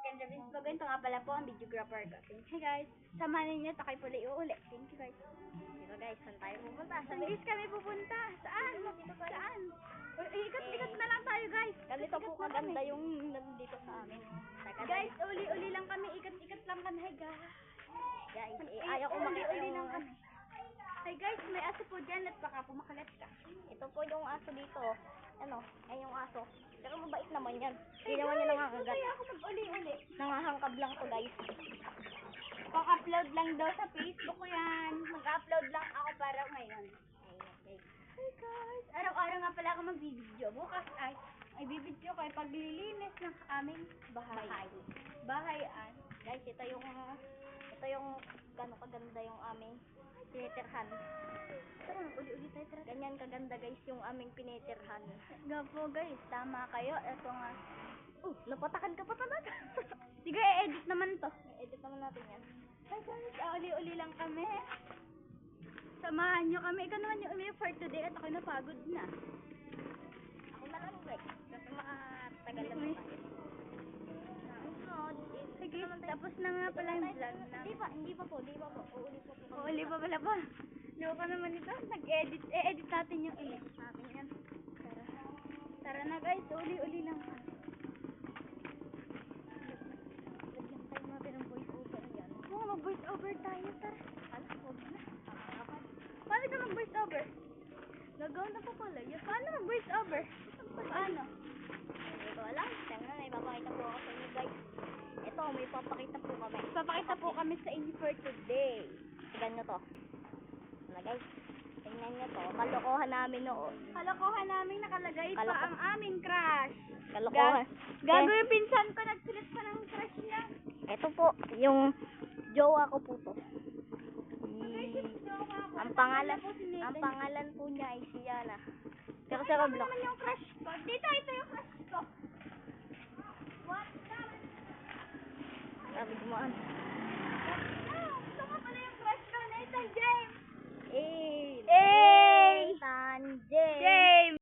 Kendra Vince Bago. Ito nga pala po ang videographer ko. Thank you guys. Samahan ninyo, takay pala iuuli. Thank you guys. Dito guys, saan tayo pupunta? Saan guys kami pupunta? Saan? Saan? Ikat-ikat na lang tayo guys. Ganito po kaganda yung nandito sa amin. Guys, uli-uli lang kami. Ikat-ikat lang kami. Hi guys. Guys, ayaw ko makita Uli yung... lang kami. Hi guys, may aso po dyan at baka pumakalat ka. Ito po yung aso dito. Ano, ay yung aso. Pero mabait naman yan. Hey Hindi naman guys, yan nangangagat. kaya ako mag-uli-uli. Nangahangkab lang to guys. Pang-upload lang daw sa Facebook ko yan. Mag-upload lang ako para ngayon. Okay. Hey guys, araw-araw nga pala ako mag-video. Bukas ay bibidyo ko ay paglilinis ng aming bahay. Bahayan. Guys, ito yung gano'ng kaganda yung aming pinitirhan. Tara, uli-uli tayo. Tara. Ganyan kaganda guys yung aming pinitirhan. Nga po guys, tama kayo. Ito nga. Napatakan ka pa talaga. Sige, edit naman to. Edit naman natin yan. Hi guys, uli-uli lang kami. Samahan nyo kami. Ikaw naman yung uli for today at ako napagod na. Ako na lang guys. Kasi makatagal na tayo. Sige, tapos na nga pala yung vlog na. Hindi pa po. Uuli po. Uli pa pala pa. Loko naman ito. Nag-edit. Edit natin yung ilis natin yan. Tara na guys, uli-uli lang kami. Lagyan tayo natin ng voice over yan. Oo, mag-voice over tayo. Tara. Alam ko na. Paano ka mag-voice over? Gagawin na pa pala. Paano mag-voice over? Paano? Hindi ko alam. Tama na, ipapakita po ako sa inyo guys. Ito, may papakita po kami. Papakita po kami sa inyo for today. Tignan nyo to. Ano guys? Tingnan nyo to. Kalokohan namin noon. Kalokohan namin nakalagay pa Kaloko- ang aming crush. Kalokohan. Gago yung pinsan ko, nagsulit pa ng crush niya. Ito po, yung jowa ko po to. Ang pangalan po niya ay si Yana. Pero sa Roblox. naman yung crush ko. Dito, ito yung crush ko. What? Sabi gumaan.